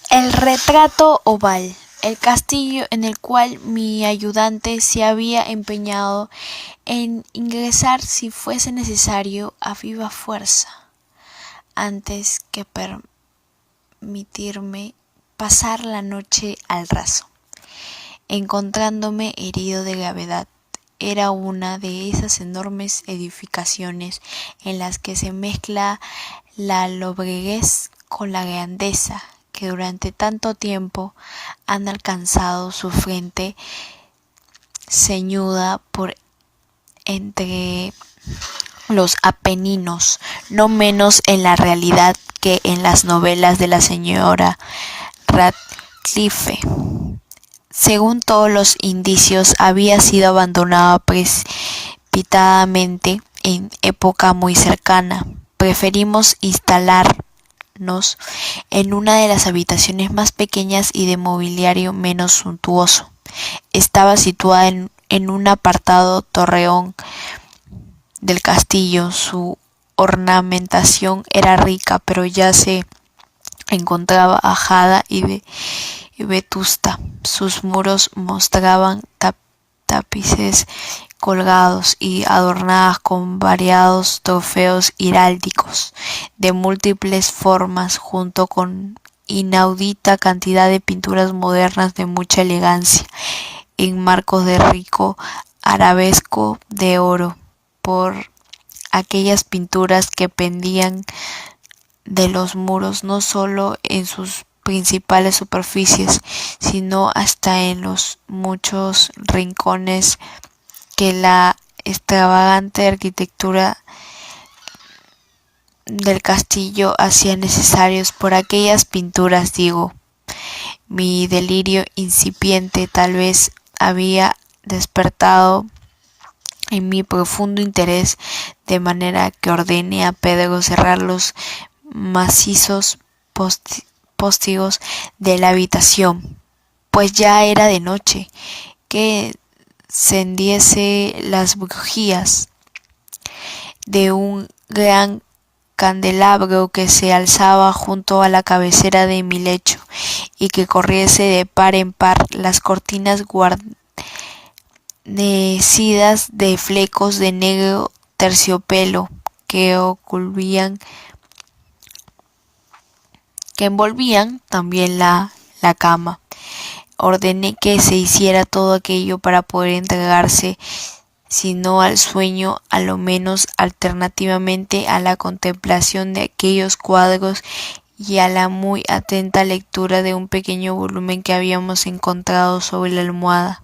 El retrato oval. El castillo en el cual mi ayudante se había empeñado en ingresar si fuese necesario a viva fuerza, antes que permitirme pasar la noche al raso, encontrándome herido de gravedad. Era una de esas enormes edificaciones en las que se mezcla la lobreguez con la grandeza, que durante tanto tiempo han alcanzado su frente ceñuda por entre los Apeninos, no menos en la realidad que en las novelas de la señora Radcliffe. Según todos los indicios, había sido abandonada precipitadamente en época muy cercana. Preferimos instalarnos en una de las habitaciones más pequeñas y de mobiliario menos suntuoso. Estaba situada en un apartado torreón del castillo. Su ornamentación era rica, pero ya se encontraba ajada y vetusta. Sus muros mostraban tapices colgados y adornadas con variados trofeos heráldicos de múltiples formas, junto con inaudita cantidad de pinturas modernas de mucha elegancia, en marcos de rico arabesco de oro. Por aquellas pinturas que pendían de los muros, no solo en sus principales superficies, sino hasta en los muchos rincones que la extravagante arquitectura del castillo hacía necesarios. Por aquellas pinturas, digo, mi delirio incipiente tal vez había despertado en mí profundo interés, de manera que ordené a Pedro cerrar los macizos postigos de la habitación, pues ya era de noche, que encendiese las bujías de un gran candelabro que se alzaba junto a la cabecera de mi lecho, y que corriese de par en par las cortinas guarnecidas de flecos de negro terciopelo que envolvían también la cama. Ordené que se hiciera todo aquello para poder entregarse, si no al sueño, a lo menos alternativamente a la contemplación de aquellos cuadros y a la muy atenta lectura de un pequeño volumen que habíamos encontrado sobre la almohada,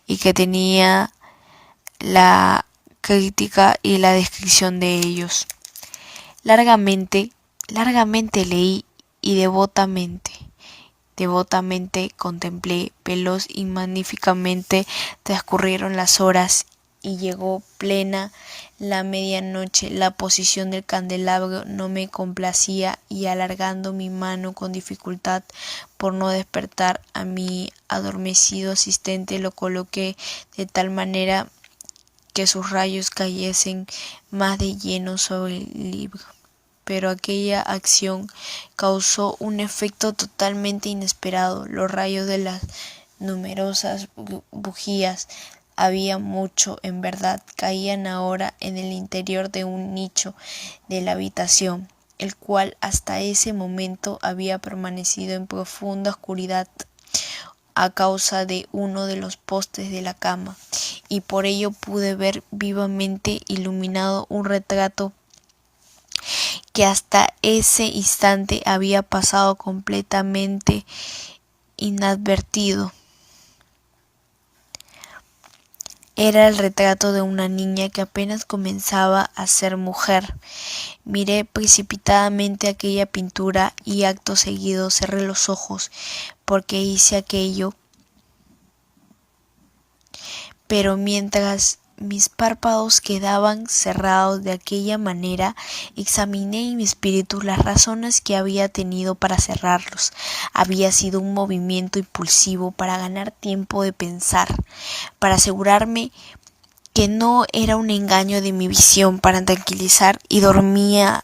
y que tenía la crítica y la descripción de ellos. Largamente leí y devotamente contemplé. Veloz y magníficamente transcurrieron las horas, y llegó plena la medianoche. La posición del candelabro no me complacía, y alargando mi mano con dificultad por no despertar a mi adormecido asistente, lo coloqué de tal manera que sus rayos cayesen más de lleno sobre el libro. Pero aquella acción causó un efecto totalmente inesperado. Los rayos de las numerosas bujías, había mucho en verdad, caían ahora en el interior de un nicho de la habitación, el cual hasta ese momento había permanecido en profunda oscuridad a causa de uno de los postes de la cama, y por ello pude ver vivamente iluminado un retrato que hasta ese instante había pasado completamente inadvertido. Era el retrato de una niña que apenas comenzaba a ser mujer. Miré precipitadamente aquella pintura, y acto seguido cerré los ojos, porque hice aquello. Pero mientras mis párpados quedaban cerrados de aquella manera, examiné en mi espíritu las razones que había tenido para cerrarlos. Había sido un movimiento impulsivo para ganar tiempo de pensar, para asegurarme que no era un engaño de mi visión, para tranquilizar y dominar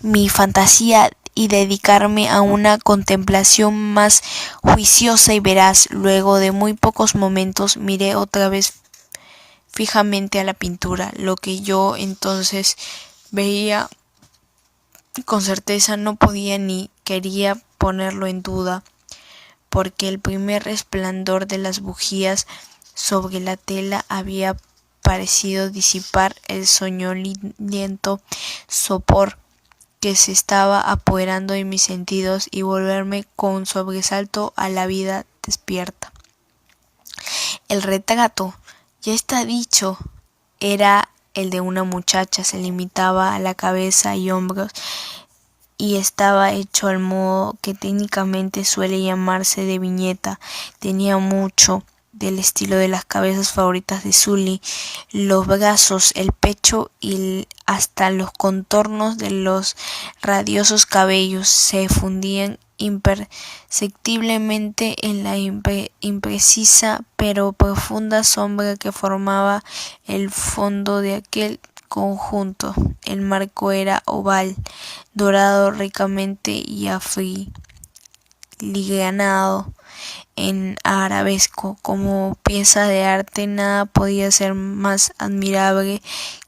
mi fantasía y dedicarme a una contemplación más juiciosa y veraz. Luego de muy pocos momentos miré otra vez fijamente a la pintura. Lo que yo entonces veía con certeza no podía ni quería ponerlo en duda, porque el primer resplandor de las bujías sobre la tela había parecido disipar el soñoliento sopor que se estaba apoderando de mis sentidos y volverme con sobresalto a la vida despierta. El retrato, ya está dicho, era el de una muchacha, se limitaba a la cabeza y hombros y estaba hecho al modo que técnicamente suele llamarse de viñeta. Tenía mucho del estilo de las cabezas favoritas de Sully, los brazos, el pecho y hasta los contornos de los radiosos cabellos se fundían imperceptiblemente en la imprecisa pero profunda sombra que formaba el fondo de aquel conjunto. El marco era oval, dorado ricamente y afiligranado en arabesco. Como pieza de arte nada podía ser más admirable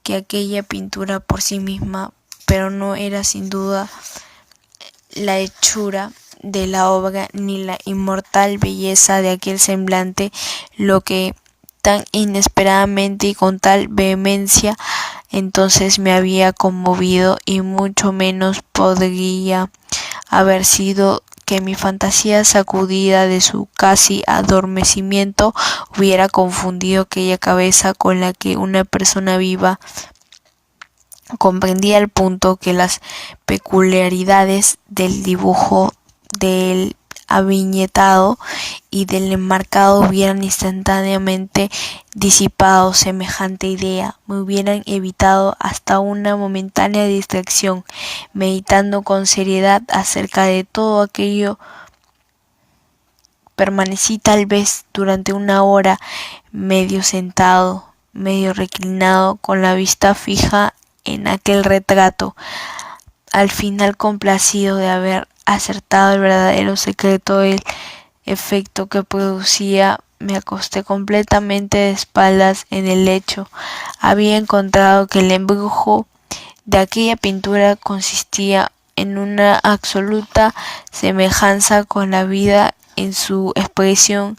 que aquella pintura por sí misma, pero no era sin duda la hechura de la obra ni la inmortal belleza de aquel semblante lo que tan inesperadamente y con tal vehemencia entonces me había conmovido, y mucho menos podría haber sido que mi fantasía, sacudida de su casi adormecimiento, hubiera confundido aquella cabeza con la que una persona viva comprendía al punto que las peculiaridades del dibujo, del aviñetado y del enmarcado hubieran instantáneamente disipado semejante idea, me hubieran evitado hasta una momentánea distracción. Meditando con seriedad acerca de todo aquello, permanecí tal vez durante una hora, medio sentado, medio reclinado, con la vista fija en aquel retrato. Al final, complacido de haber acertado el verdadero secreto del efecto que producía, me acosté completamente de espaldas en el lecho. Había encontrado que el embrujo de aquella pintura consistía en una absoluta semejanza con la vida en su expresión,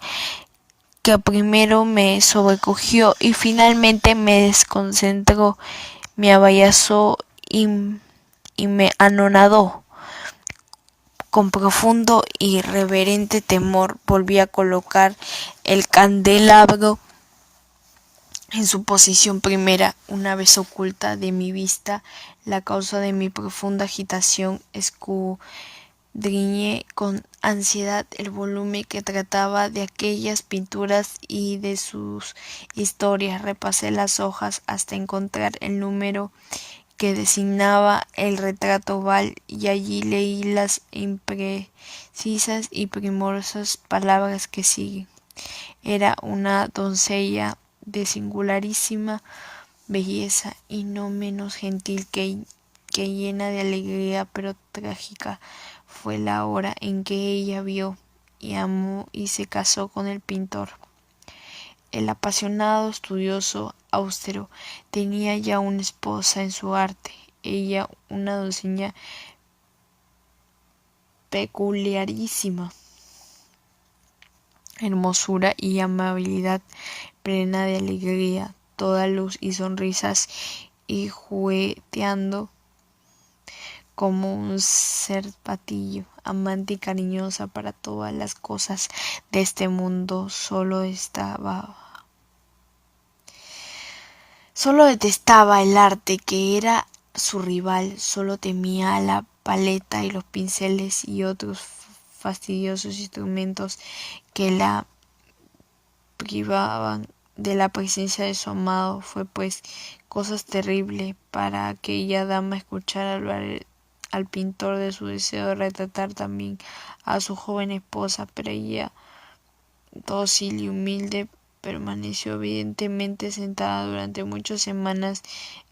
que primero me sobrecogió y finalmente me desconcentró, me aballazó y me anonadó. Con profundo y reverente temor volví a colocar el candelabro en su posición primera. Una vez oculta de mi vista la causa de mi profunda agitación, escudriñé con ansiedad el volumen que trataba de aquellas pinturas y de sus historias. Repasé las hojas hasta encontrar el número que designaba el retrato oval, y allí leí las imprecisas y primorosas palabras que siguen. Era una doncella de singularísima belleza y no menos gentil que llena de alegría, pero trágica fue la hora en que ella vio y amó y se casó con el pintor. El apasionado estudioso austero tenía ya una esposa en su arte, ella una doncella peculiarísima hermosura y amabilidad, plena de alegría, toda luz y sonrisas, y jugueteando como un serpatillo, amante y cariñosa para todas las cosas de este mundo. Solo detestaba el arte, que era su rival, solo temía a la paleta y los pinceles y otros fastidiosos instrumentos que la privaban de la presencia de su amado. Fue pues cosa terrible para aquella dama escuchar hablar al pintor de su deseo de retratar también a su joven esposa, pero ella, dócil y humilde, permaneció evidentemente sentada durante muchas semanas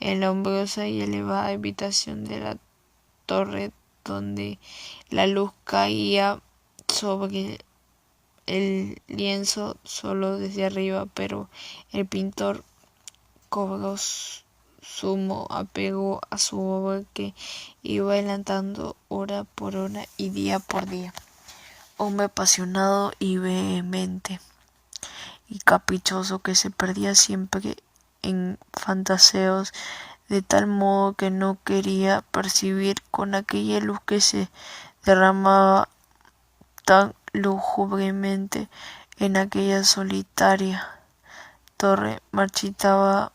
en la umbrosa y elevada habitación de la torre donde la luz caía sobre el lienzo solo desde arriba, pero el pintor cobró sumo apego a su obra, que iba adelantando hora por hora y día por día. Hombre apasionado y vehemente y caprichoso, que se perdía siempre en fantaseos, de tal modo que no quería percibir con aquella luz que se derramaba tan lúgubremente en aquella solitaria torre, marchitaba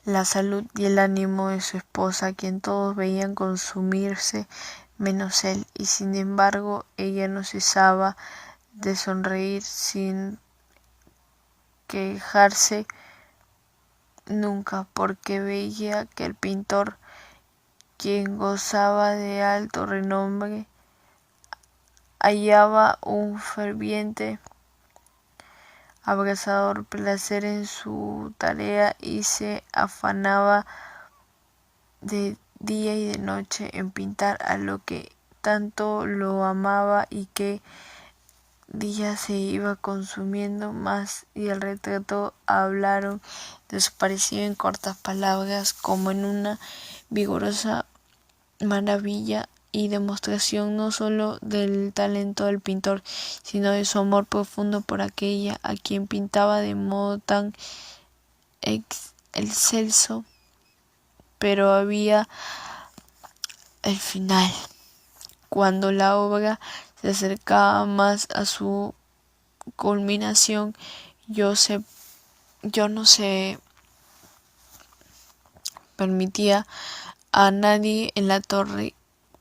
la salud y el ánimo de su esposa, a quien todos veían consumirse menos él, y sin embargo ella no cesaba de sonreír sin quejarse nunca, porque veía que el pintor, quien gozaba de alto renombre, hallaba un ferviente, abrasador placer en su tarea y se afanaba de día y de noche en pintar a lo que tanto lo amaba, y que día se iba consumiendo más, y el retrato hablaron de su parecido en cortas palabras, como en una vigorosa maravilla y demostración no sólo del talento del pintor, sino de su amor profundo por aquella a quien pintaba de modo tan excelso. Pero había el final, cuando la obra se acercaba más a su culminación. Yo no se permitía a nadie en la torre,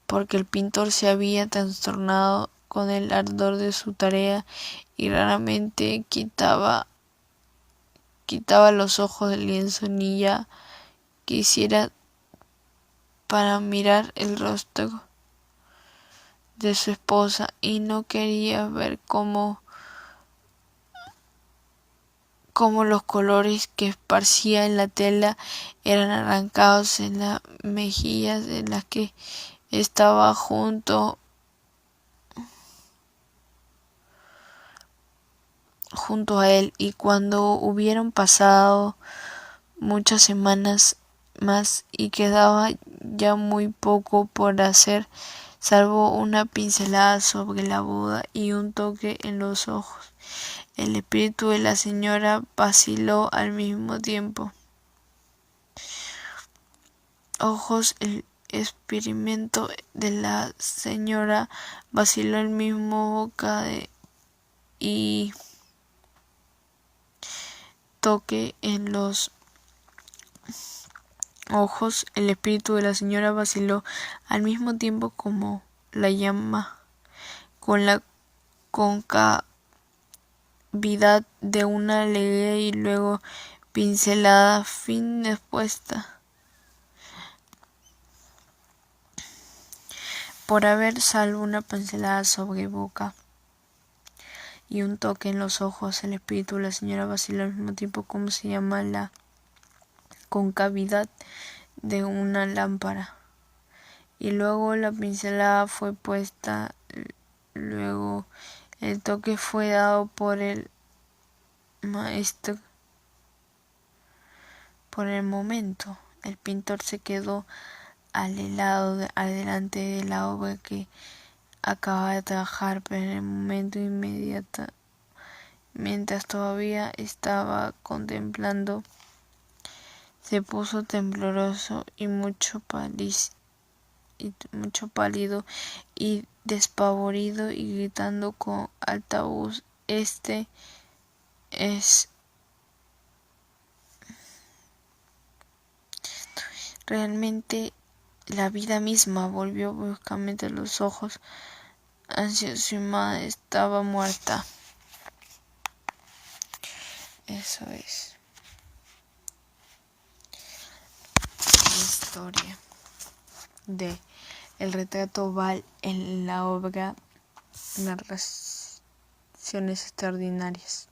porque el pintor se había trastornado con el ardor de su tarea y raramente quitaba los ojos del lienzo, ni ya quisiera para mirar el rostro de su esposa, y no quería ver cómo los colores que esparcía en la tela eran arrancados en las mejillas de las que estaba junto a él. Y cuando hubieron pasado muchas semanas más y quedaba ya muy poco por hacer, salvo una pincelada sobre la boda y un toque en los ojos, el espíritu de la señora vaciló al mismo tiempo. El experimento de la señora vaciló el mismo boca y toque en los ojos. El espíritu de la señora vaciló al mismo tiempo como la llama, con la concavidad de una alegría, y luego pincelada fin expuesta por haber, salvo una pincelada sobre boca y un toque en los ojos. El espíritu de la señora vaciló al mismo tiempo como se llama la concavidad de una lámpara, y luego la pincelada fue puesta, luego el toque fue dado por el maestro. Por el momento, el pintor se quedó adelante de la obra que acababa de trabajar, pero en el momento inmediato, mientras todavía estaba contemplando, se puso tembloroso y mucho pálido y despavorido, y gritando con alta voz: "Este es realmente la vida misma". Volvió bruscamente los ojos hacia su madre. Estaba muerta. Eso es la historia de el retrato Val en la obra Narraciones Extraordinarias.